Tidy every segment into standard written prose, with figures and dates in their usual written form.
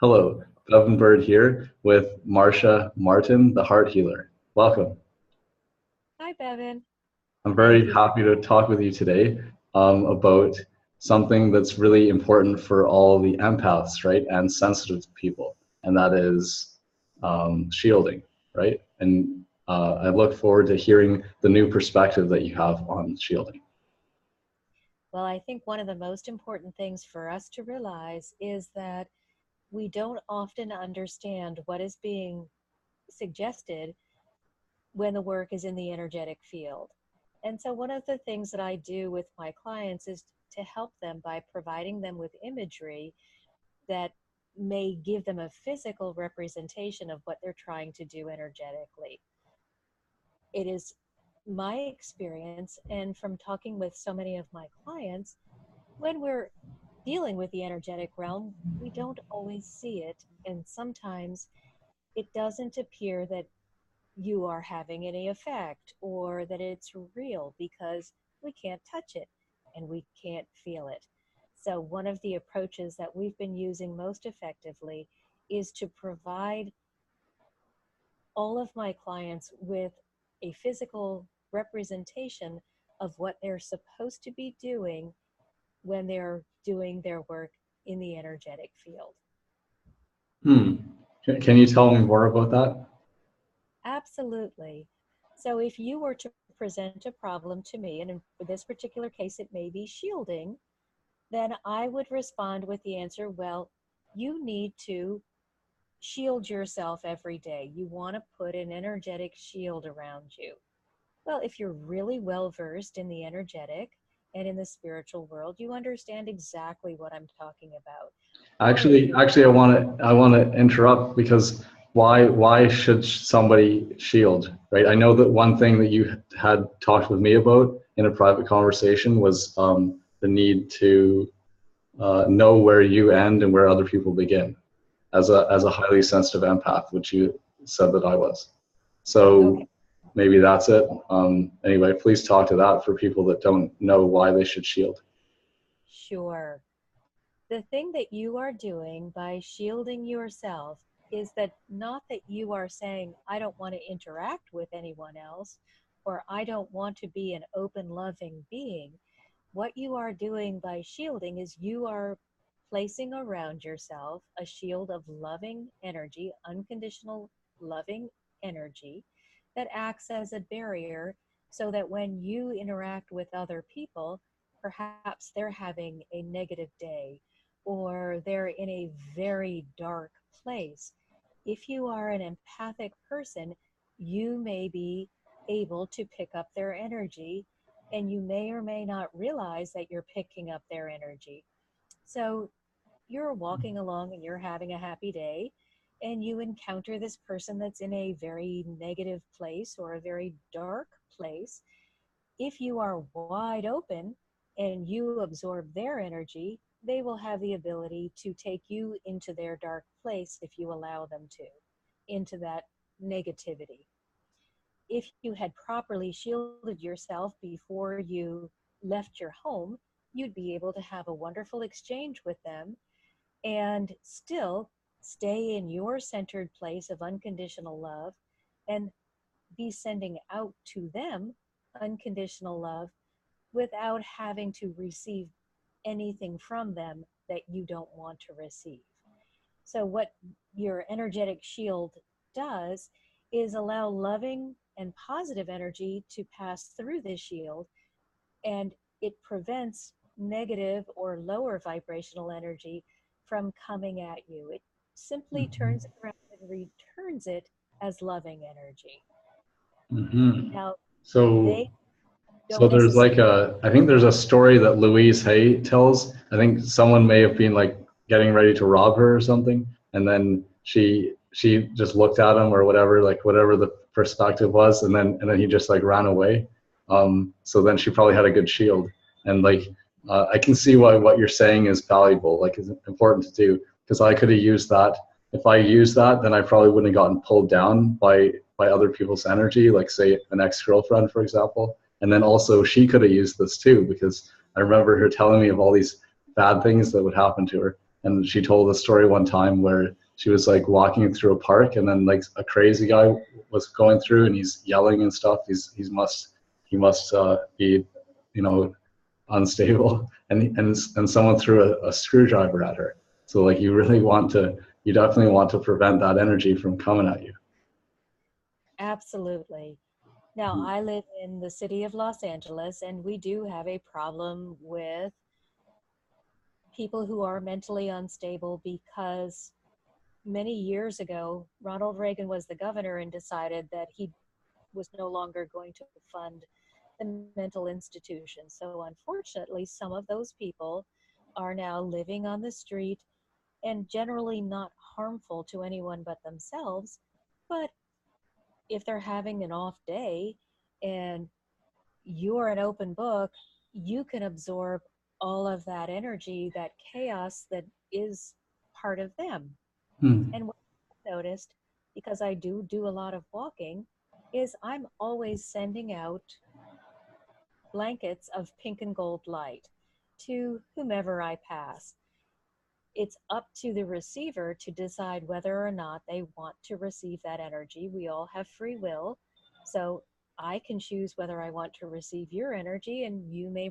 Hello, Bevan Bird here with Marcia Martin, the heart healer. Welcome. Hi, Bevan. I'm Thank very you. happy to talk with you today about something that's really important for all the empaths, right, and sensitive people, and that is shielding, right? And I look forward to hearing the new perspective that you have on shielding. Well, I think one of the most important things for us to realize is that we don't often understand what is being suggested when the work is in the energetic field. And so, one of the things that I do with my clients is to help them by providing them with imagery that may give them a physical representation of what they're trying to do energetically. It is my experience, and from talking with so many of my clients, when we're dealing with the energetic realm, we don't always see it. And sometimes it doesn't appear that you are having any effect or that it's real because we can't touch it and we can't feel it. So, one of the approaches that we've been using most effectively is to provide all of my clients with a physical representation of what they're supposed to be doing when they're doing their work in the energetic field. Hmm. Can you tell me more about that? Absolutely. So if you were to present a problem to me, and in this particular case, it may be shielding, then I would respond with the answer, well, you need to shield yourself every day. You want to put an energetic shield around you. Well, if you're really well versed in the energetic and in the spiritual world, you understand exactly what I'm talking about. Or if Actually, you actually, I want to interrupt because why should somebody shield, right? I know that one thing that you had talked with me about in a private conversation was the need to know where you end and where other people begin, as a highly sensitive empath, which you said that I was. okay, So maybe that's it. Anyway, please talk to that for people that don't know why they should shield. sure. The thing that you are doing by shielding yourself is that not that you are saying, I don't want to interact with anyone else, or I don't want to be an open, loving being. What you are doing by shielding is you are placing around yourself a shield of loving energy, unconditional loving energy that acts as a barrier so that when you interact with other people, perhaps they're having a negative day or they're in a very dark place. If you are an empathic person, you may be able to pick up their energy and you may or may not realize that you're picking up their energy. So you're walking along and you're having a happy day and you encounter this person that's in a very negative place or a very dark place. If you are wide open and you absorb their energy, they will have the ability to take you into their dark place if you allow them to, into that negativity. If you had properly shielded yourself before you left your home, you'd be able to have a wonderful exchange with them and still stay in your centered place of unconditional love and be sending out to them unconditional love without having to receive anything from them that you don't want to receive. So, what your energetic shield does is allow loving and positive energy to pass through this shield, and it prevents negative or lower vibrational energy from coming at you. It simply turns it around and returns it as loving energy. Hmm. Now, So they So don't there's necessarily, like I think there's a story that Louise Hay tells. I think someone may have been like getting ready to rob her or something, and then she just looked at him or whatever, like whatever the perspective was, and then he just like ran away. So then she probably had a good shield, and like I can see why what you're saying is valuable, like it's important to do, because I could have used that. If I used that, then I probably wouldn't have gotten pulled down by other people's energy, like say an ex-girlfriend, for example. And then also she could have used this too, because I remember her telling me of all these bad things that would happen to her. And she told a story one time where she was like walking through a park, and then like a crazy guy was going through, and he's yelling and stuff. He must be, you know, unstable, and someone threw a screwdriver at her. So like you definitely want to prevent that energy from coming at you. Absolutely. Now, I live in the city of Los Angeles, and we do have a problem with people who are mentally unstable because many years ago, Ronald Reagan was the governor and decided that he was no longer going to fund the mental institutions. So, unfortunately, some of those people are now living on the street and generally not harmful to anyone but themselves. But if they're having an off day and you're an open book, you can absorb all of that energy, that chaos that is part of them. Hmm. And what I've noticed, because I do a lot of walking, is I'm always sending out blankets of pink and gold light to whomever I pass. It's up to the receiver to decide whether or not they want to receive that energy. We all have free will. So I can choose whether I want to receive your energy, and you may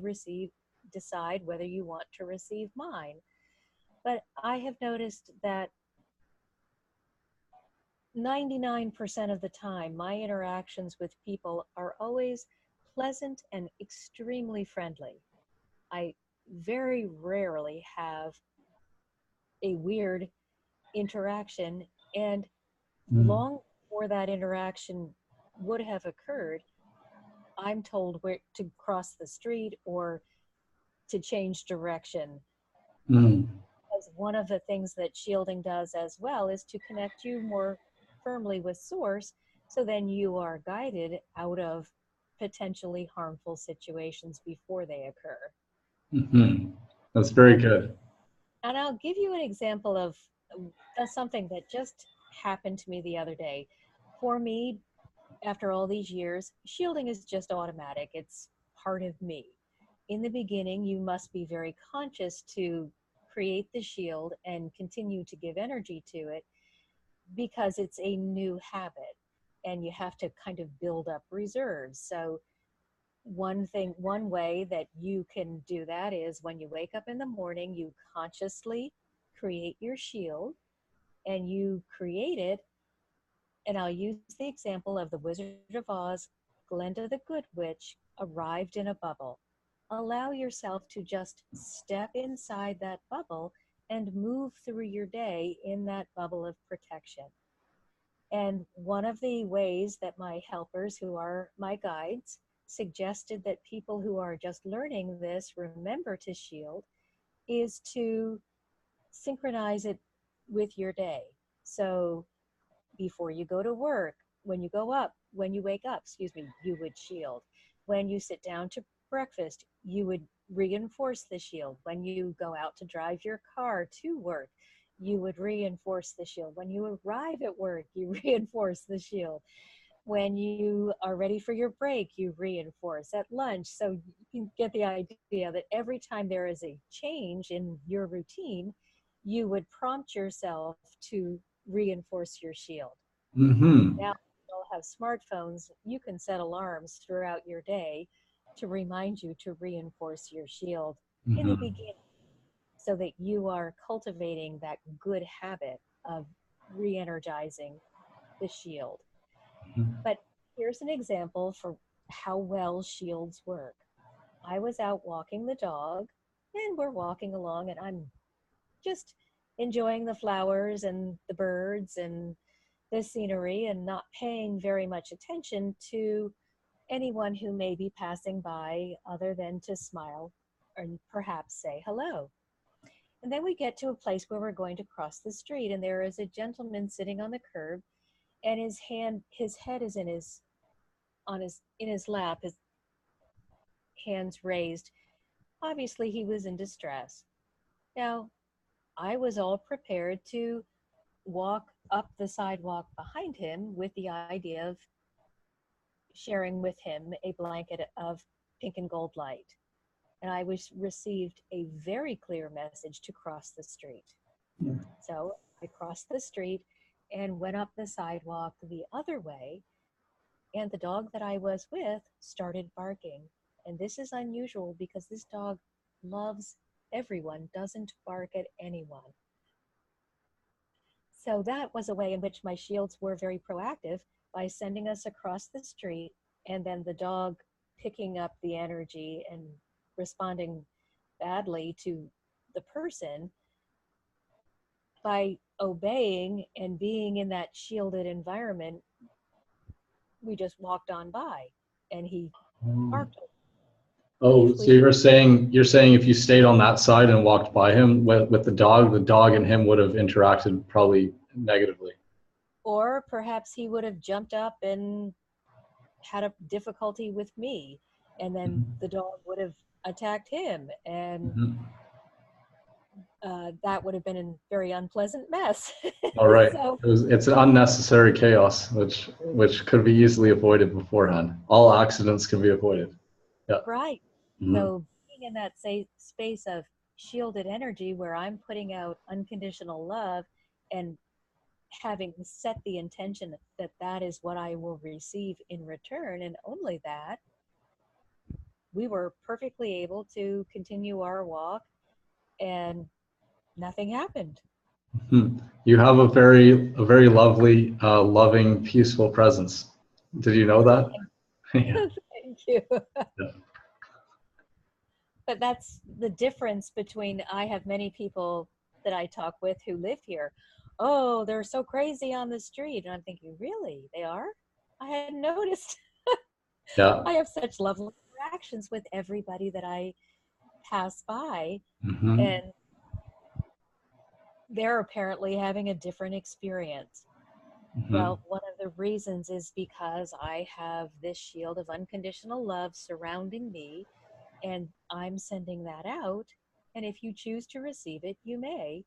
decide whether you want to receive mine. But I have noticed that 99% of the time, my interactions with people are always pleasant and extremely friendly. I very rarely have a weird interaction, and Hmm. long before that interaction would have occurred, I'm told where to cross the street or to change direction. Hmm. Because one of the things that shielding does as well is to connect you more firmly with source, so then you are guided out of potentially harmful situations before they occur. Hmm. That's very good. And I'll give you an example of something that just happened to me the other day. For me, after all these years, shielding is just automatic. It's part of me. In the beginning, you must be very conscious to create the shield and continue to give energy to it because it's a new habit and you have to kind of build up reserves. So, one way that you can do that is when you wake up in the morning, you consciously create your shield and you create it. And I'll use the example of the Wizard of Oz. Glinda the Good Witch arrived in a bubble. Allow yourself to just step inside that bubble and move through your day in that bubble of protection. And one of the ways that my helpers, who are my guides, suggested that people who are just learning this remember to shield is to synchronize it with your day. So before you go to work, when you wake up, excuse me, you would shield. When you sit down to breakfast, you would reinforce the shield. When you go out to drive your car to work, you would reinforce the shield. When you arrive at work, you reinforce the shield. When you are ready for your break, you reinforce at lunch. So you can get the idea that every time there is a change in your routine, you would prompt yourself to reinforce your shield. Hmm. Now we all have smartphones. You can set alarms throughout your day to remind you to reinforce your shield in the Hmm. beginning so that you are cultivating that good habit of re energizing the shield. But here's an example for how well shields work. I was out walking the dog, and we're walking along, and I'm just enjoying the flowers and the birds and the scenery and not paying very much attention to anyone who may be passing by other than to smile and perhaps say hello. And then we get to a place where we're going to cross the street, and there is a gentleman sitting on the curb, and his head is in his lap, his hands raised. Obviously, he was in distress. Now, I was all prepared to walk up the sidewalk behind him with the idea of sharing with him a blanket of pink and gold light. And I was received a very clear message to cross the street. So I crossed the street and went up the sidewalk the other way, and the dog that I was with started barking. And this is unusual because this dog loves everyone, doesn't bark at anyone. So that was a way in which my shields were very proactive by sending us across the street, and then the dog picking up the energy and responding badly to the person. By obeying and being in that shielded environment, we just walked on by and he barked Oh, so gleefully. you're saying if you stayed on that side and walked by him with the dog and him would have interacted probably negatively. Or perhaps he would have jumped up and had a difficulty with me, and then Mhm. the dog would have attacked him, and Mhm. that would have been a very unpleasant mess. All right. So, It's an unnecessary chaos, which could be easily avoided beforehand. All accidents can be avoided. Yeah. right. Hmm. So, being in that safe space of shielded energy where I'm putting out unconditional love and having set the intention that that is what I will receive in return, and only that, we were perfectly able to continue our walk and nothing happened. Hmm. You have a very lovely, loving, peaceful presence. Did you know that? Yeah. Thank you. Yeah. But that's the difference between I have many people that I talk with who live here. Oh, they're so crazy on the street. And I'm thinking, really? They are? I hadn't noticed. Yeah. I have such lovely interactions with everybody that I pass by, Hmm. and they're apparently having a different experience. Hmm. Well, one of the reasons is because I have this shield of unconditional love surrounding me, and I'm sending that out. And if you choose to receive it, you may.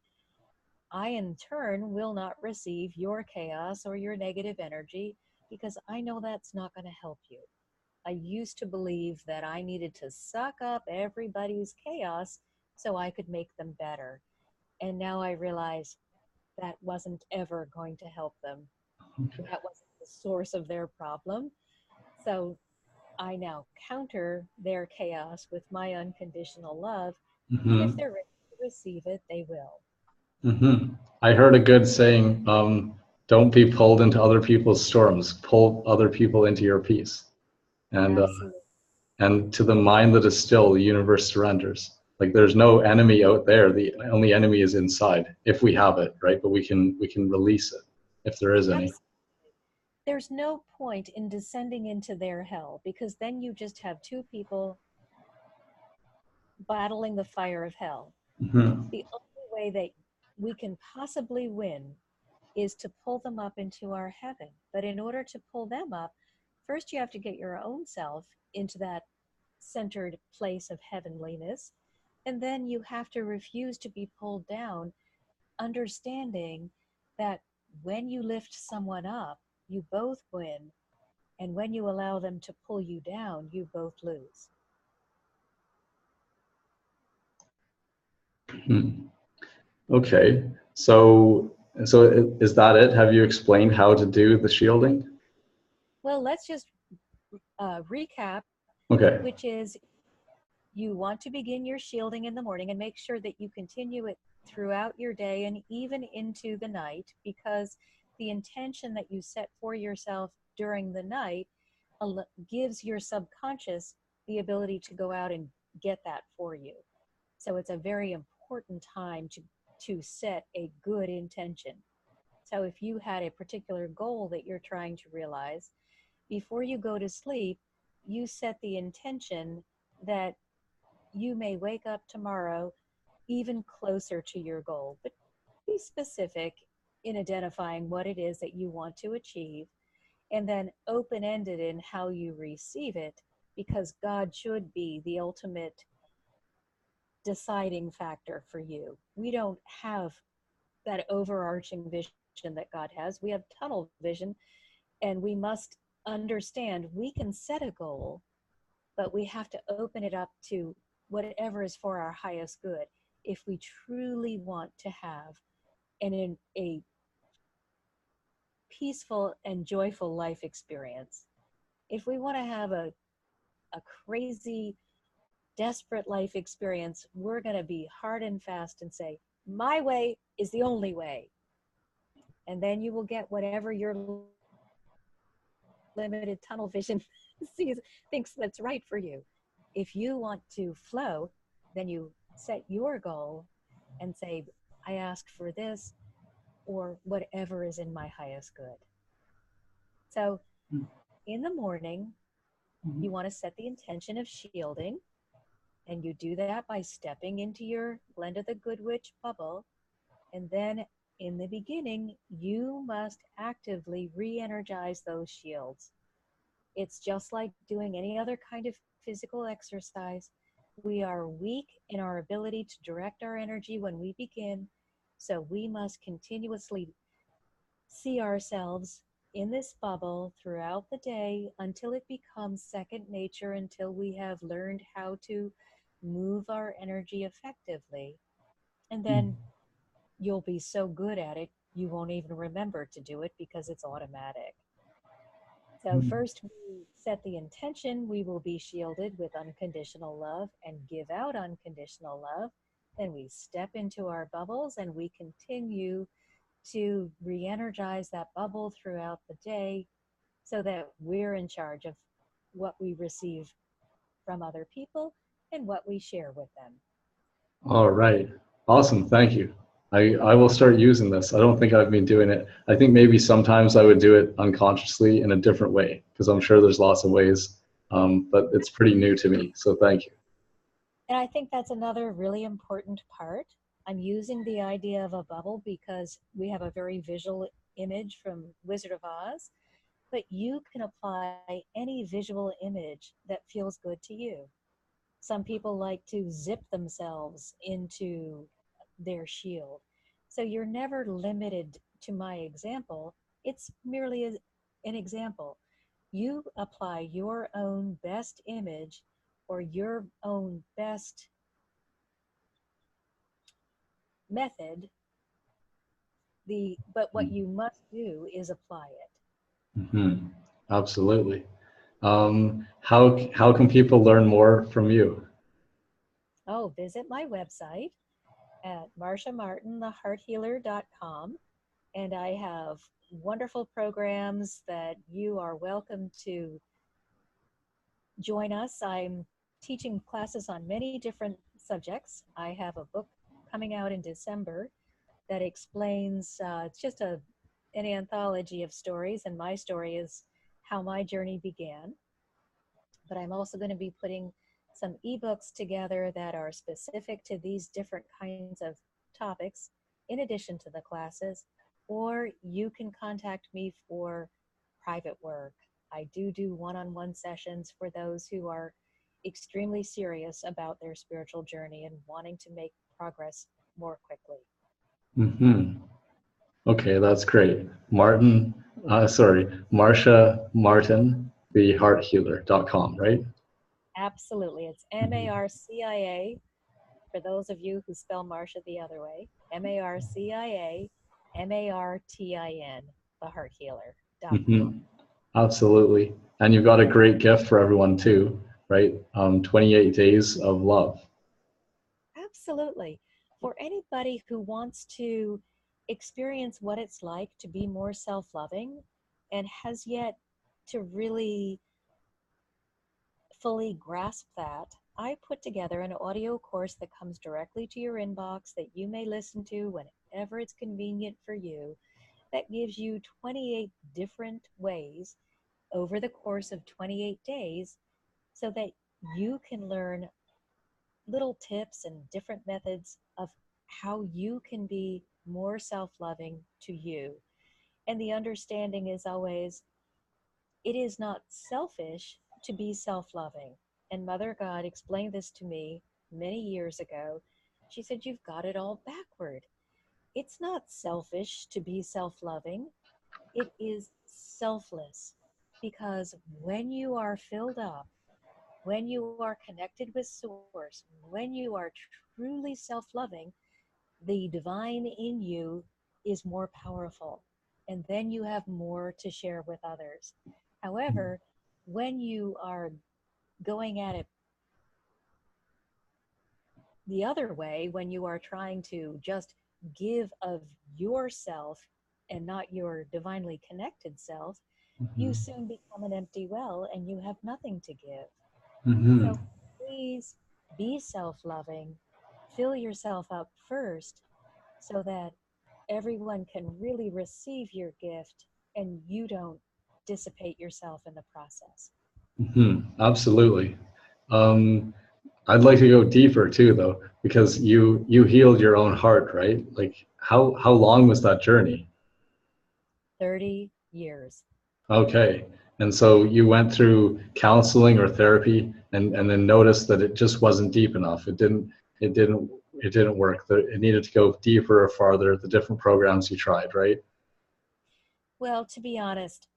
I, in turn, will not receive your chaos or your negative energy because I know that's not going to help you. I used to believe that I needed to suck up everybody's chaos so I could make them better. And now I realize that wasn't ever going to help them. That wasn't the source of their problem. So I now counter their chaos with my unconditional love. And if Hmm. they're ready to receive it, they will. Hmm. I heard a good saying, don't be pulled into other people's storms, pull other people into your peace. And Absolutely. and to the mind that is still, the universe surrenders. Like there's no enemy out there. The only enemy is inside, if we have it, right? But we can release it if there is any. Absolutely. There's no point in descending into their hell because then you just have two people battling the fire of hell. Hmm. The only way that we can possibly win is to pull them up into our heaven. But in order to pull them up, first you have to get your own self into that centered place of heavenliness. And then you have to refuse to be pulled down, understanding that when you lift someone up, you both win. And when you allow them to pull you down, you both lose. Hmm. Okay. So is that it? Have you explained how to do the shielding? Well, let's just recap, Okay. which is you want to begin your shielding in the morning and make sure that you continue it throughout your day and even into the night, because the intention that you set for yourself during the night gives your subconscious the ability to go out and get that for you. So it's a very important time to set a good intention. So if you had a particular goal that you're trying to realize, before you go to sleep, you set the intention that you may wake up tomorrow even closer to your goal. But be specific in identifying what it is that you want to achieve, and then open ended in how you receive it, because God should be the ultimate deciding factor for you. We don't have that overarching vision that God has. We have tunnel vision, and we must understand we can set a goal, but we have to open it up to whatever is for our highest good if we truly want to have and in a peaceful and joyful life experience. If we want to have a crazy, desperate life experience, we're going to be hard and fast and say, my way is the only way. And then you will get whatever your limited tunnel vision sees, thinks that's right for you. If you want to flow, then you set your goal and say, I ask for this or whatever is in my highest good. So in the morning, you want to set the intention of shielding, and you do that by stepping into your blend of the good witch bubble. And then in the beginning, you must actively re energize those shields. It's just like doing any other kind of physical exercise. We are weak in our ability to direct our energy when we begin, so we must continuously see ourselves in this bubble throughout the day until it becomes second nature, until we have learned how to move our energy effectively. And then you'll be so good at it, you won't even remember to do it because it's automatic. So, first, we set the intention we will be shielded with unconditional love and give out unconditional love. Then we step into our bubbles and we continue to re energize that bubble throughout the day so that we're in charge of what we receive from other people and what we share with them. All right. Awesome. Thank you. I will start using this. I don't think I've been doing it. I think maybe sometimes I would do it unconsciously in a different way because I'm sure there's lots of ways, but it's pretty new to me. So thank you. And I think that's another really important part. I'm using the idea of a bubble because we have a very visual image from Wizard of Oz, but you can apply any visual image that feels good to you. Some people like to zip themselves into their shield. So you're never limited to my example. It's merely an example. You apply your own best image or your own best method. But what you must do is apply it. Mm-hmm. Absolutely. How can people learn more from you? Oh, visit my website at marciamartinthehearthealer.com, and I have wonderful programs that you are welcome to join us. I'm teaching classes on many different subjects. I have a book coming out in December that explains, it's just an anthology of stories, and my story is how my journey began. But I'm also going to be putting some ebooks together that are specific to these different kinds of topics in addition to the classes, or you can contact me for private work. I do one-on-one sessions for those who are extremely serious about their spiritual journey and wanting to make progress more quickly. Mm-hmm. Okay, that's great. Marcia Martin, thehearthealer.com, right? Absolutely. It's Mhm. Marcia, for those of you who spell Marcia the other way, Marcia thehearthealer.com. Mhm. Absolutely. And you've got a great gift for everyone too, right? 28 days of love. Absolutely. For anybody who wants to experience what it's like to be more self loving and has yet to really fully grasp that, I put together an audio course that comes directly to your inbox that you may listen to whenever it's convenient for you, that gives you 28 different ways over the course of 28 days so that you can learn little tips and different methods of how you can be more self loving to you. And the understanding is always it is not selfish to be self loving. And Mother God explained this to me many years ago. She said, "You've got it all backward. It's not selfish to be self loving, it is selfless. Because when you are filled up, when you are connected with Source, when you are truly self loving, the divine in you is more powerful. And then you have more to share with others. However, when you are going at it the other way, when you are trying to just give of yourself and not your divinely connected self, you Mhm. soon become an empty well and you have nothing to give. Mhm. So please be self loving, fill yourself up first so that everyone can really receive your gift and you don't dissipate yourself in the process. Mhm. Absolutely. Um, I'd like to go deeper too, though, because you healed your own heart, right? Like, how long was that journey? 30 years. Okay. And so you went through counseling or therapy and then noticed that it just wasn't deep enough. It didn't it didn't work. It needed to go deeper or farther, the different programs you tried, right? Well, to be honest,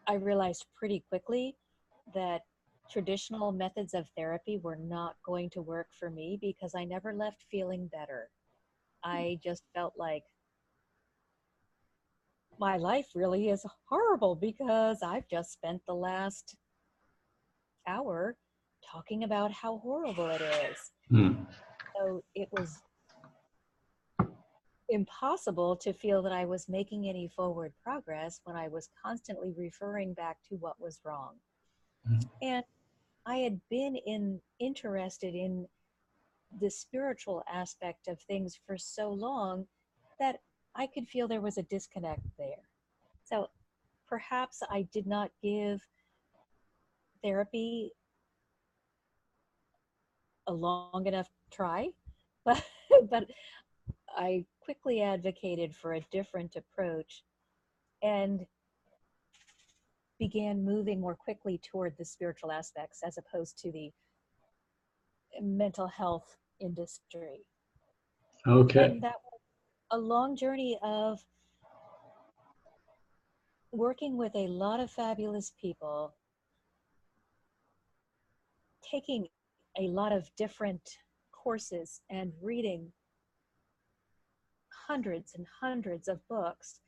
I realized pretty quickly that traditional methods of therapy were not going to work for me because I never left feeling better. I just felt like my life really is horrible because I've just spent the last hour talking about how horrible it is. Hmm. So it was impossible to feel that I was making any forward progress when I was constantly referring back to what was wrong. And I had been interested in the spiritual aspect of things for so long that I could feel there was a disconnect there. So perhaps I did not give therapy a long enough try, but but I quickly advocated for a different approach and began moving more quickly toward the spiritual aspects as opposed to the mental health industry. And Okay. that was a long journey of working with a lot of fabulous people, taking a lot of different courses and reading hundreds and hundreds of books,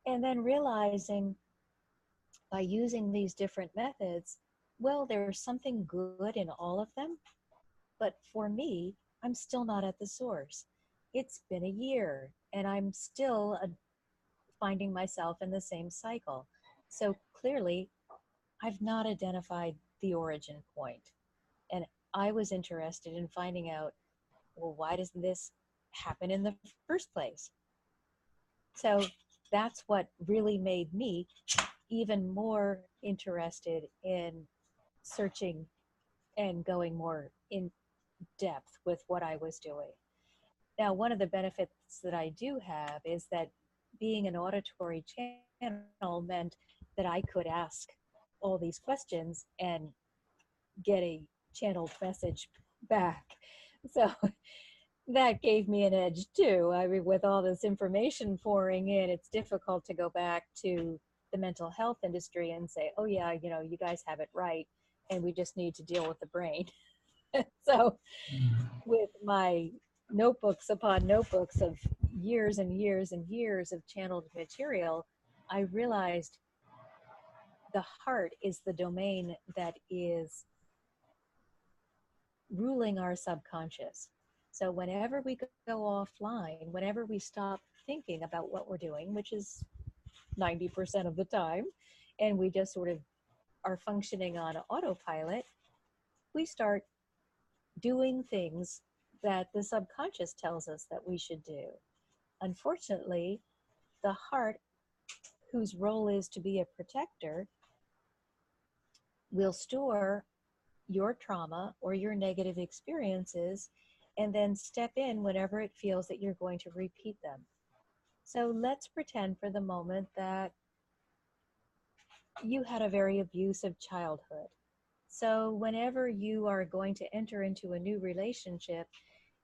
and then realizing by using these different methods, well, there's something good in all of them, but for me, I'm still not at the source. It's been a year and I'm still finding myself in the same cycle. So clearly, I've not identified the origin point. And I was interested in finding out, well, why does this happen in the first place? So that's what really made me even more interested in searching and going more in depth with what I was doing. Now, one of the benefits that I do have is that being an auditory channel meant that I could ask all these questions and get a channeled message back. So that gave me an edge too. I mean, with all this information pouring in, it's difficult to go back to the mental health industry and say, oh, yeah, you know, you guys have it right. And we just need to deal with the brain. So, with my notebooks upon notebooks of years and years and years of channeled material, I realized the heart is the domain that is ruling our subconscious. So whenever we go offline, whenever we stop thinking about what we're doing, which is 90% of the time, and we just sort of are functioning on autopilot, we start doing things that the subconscious tells us that we should do. Unfortunately, the heart, whose role is to be a protector, will store your trauma or your negative experiences and then step in whenever it feels that you're going to repeat them. So let's pretend for the moment that you had a very abusive childhood. So whenever you are going to enter into a new relationship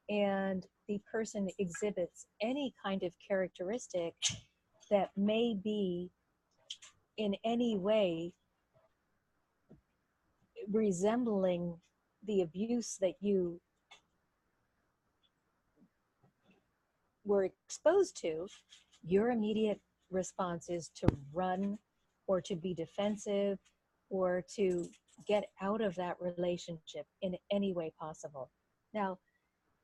and the person exhibits any kind of characteristic that may be in any way resembling the abuse that you were exposed to, your immediate response is to run or to be defensive or to get out of that relationship in any way possible. Now,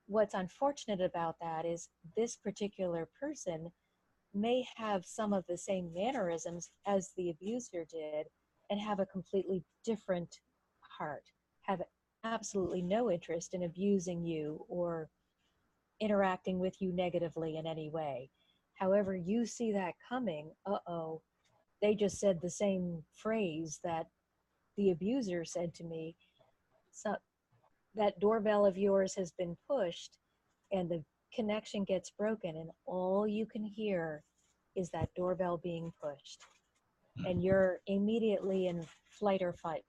what's unfortunate about that is this particular person may have some of the same mannerisms as the abuser did and have a completely different heart, have absolutely no interest in abusing you or interacting with you negatively in any way. However, you see that coming, uh-oh, they just said the same phrase that the abuser said to me. So that doorbell of yours has been pushed and the connection gets broken, and all you can hear is that doorbell being pushed. And you're immediately in flight or fight,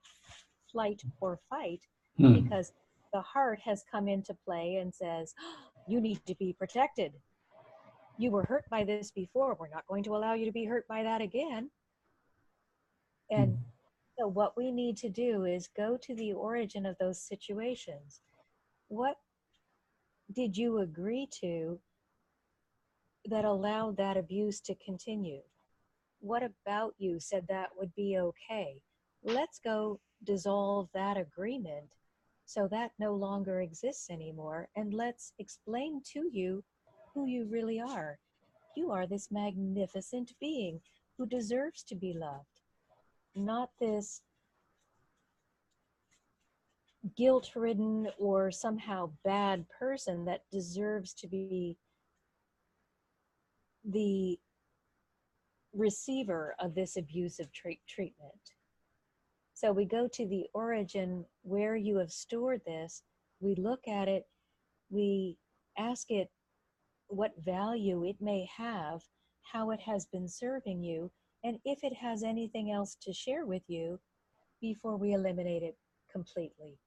Hmm. because the heart has come into play and says, "Oh, you need to be protected. You were hurt by this before. We're not going to allow you to be hurt by that again." And so what we need to do is go to the origin of those situations. What did you agree to that allowed that abuse to continue? What about you said that would be okay? Let's go dissolve that agreement so that no longer exists anymore. And let's explain to you who you really are. You are this magnificent being who deserves to be loved, not this guilt ridden or somehow bad person that deserves to be the receiver of this abusive treatment. So we go to the origin where you have stored this, we look at it, we ask it what value it may have, how it has been serving you, and if it has anything else to share with you before we eliminate it completely.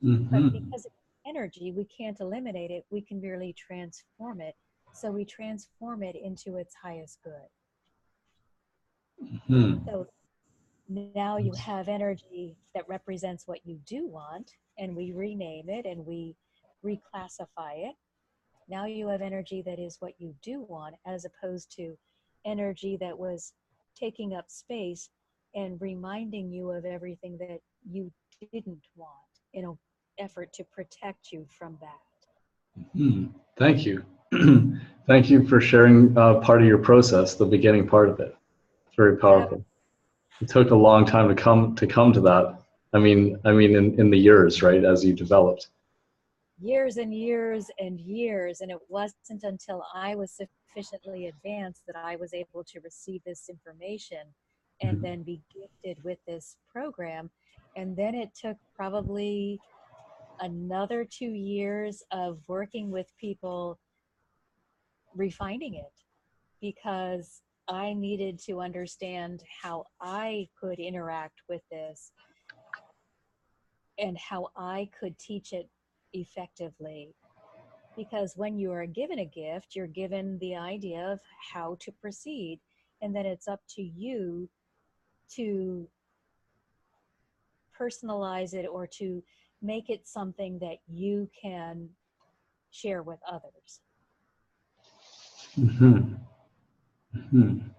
But Hmm. because it's energy, we can't eliminate it, we can merely transform it. So we transform it into its highest good. Hmm. So now you have energy that represents what you do want, and we rename it and we reclassify it. Now you have energy that is what you do want, as opposed to energy that was taking up space and reminding you of everything that you didn't want in an effort to protect you from that. Hmm. Thank you. Thank you for sharing part of your process, the beginning part of it. It's very Ab- powerful. It took a long time to come to that. I mean, in the years, right, as you developed. Years and years and years, and it wasn't until I was sufficiently advanced that I was able to receive this information and Mhm. then be gifted with this program. And then it took probably another 2 years of working with people refining it, because I needed to understand how I could interact with this and how I could teach it effectively. Because when you are given a gift, you're given the idea of how to proceed, and then it's up to you to personalize it or to make it something that you can share with others. Mhm. Mhm.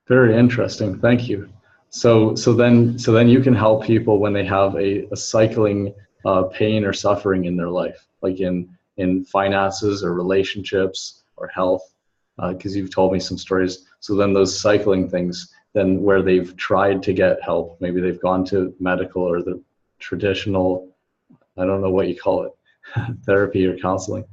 Very interesting. Thank you. So then you can help people when they have a cycling pain or suffering in their life, like in finances or relationships or health, because you've told me some stories. So then those cycling things, then where they've tried to get help, maybe they've gone to medical or the traditional, I don't know what you call it, therapy or counseling.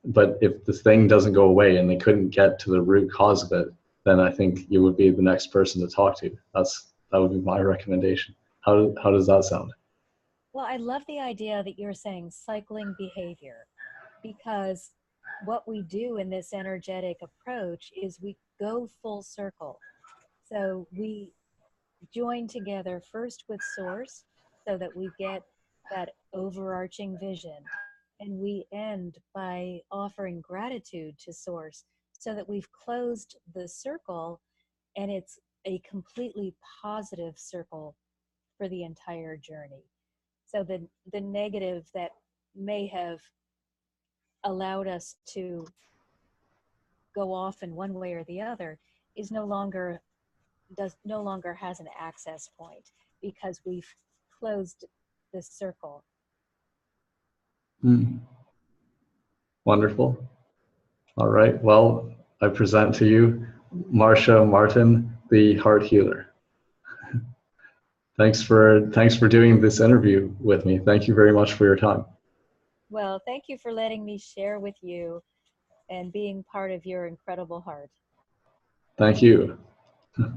But if the thing doesn't go away and they couldn't get to the root cause of it, then I think you would be the next person to talk to. That would be my recommendation. How does that sound? Well, I love the idea that you're saying cycling behavior, because what we do in this energetic approach is we go full circle. So we join together first with Source so that we get that overarching vision. And we end by offering gratitude to Source so that we've closed the circle, and it's a completely positive circle for the entire journey. So the negative that may have allowed us to go off in one way or the other is no longer has an access point, because we've closed this circle. Wonderful. All right. Well, I present to you Marcia Martin, the heart healer. Thanks for doing this interview with me. Thank you very much for your time. Well, thank you for letting me share with you and being part of your incredible heart. Thank you. I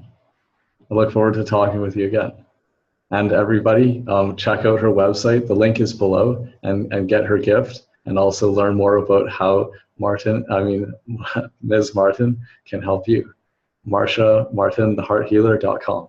look forward to talking with you again. And everybody, check out her website. The link is below, and get her gift, and also learn more about how Ms. Martin can help you. Marcia Martin, thehearthealer.com.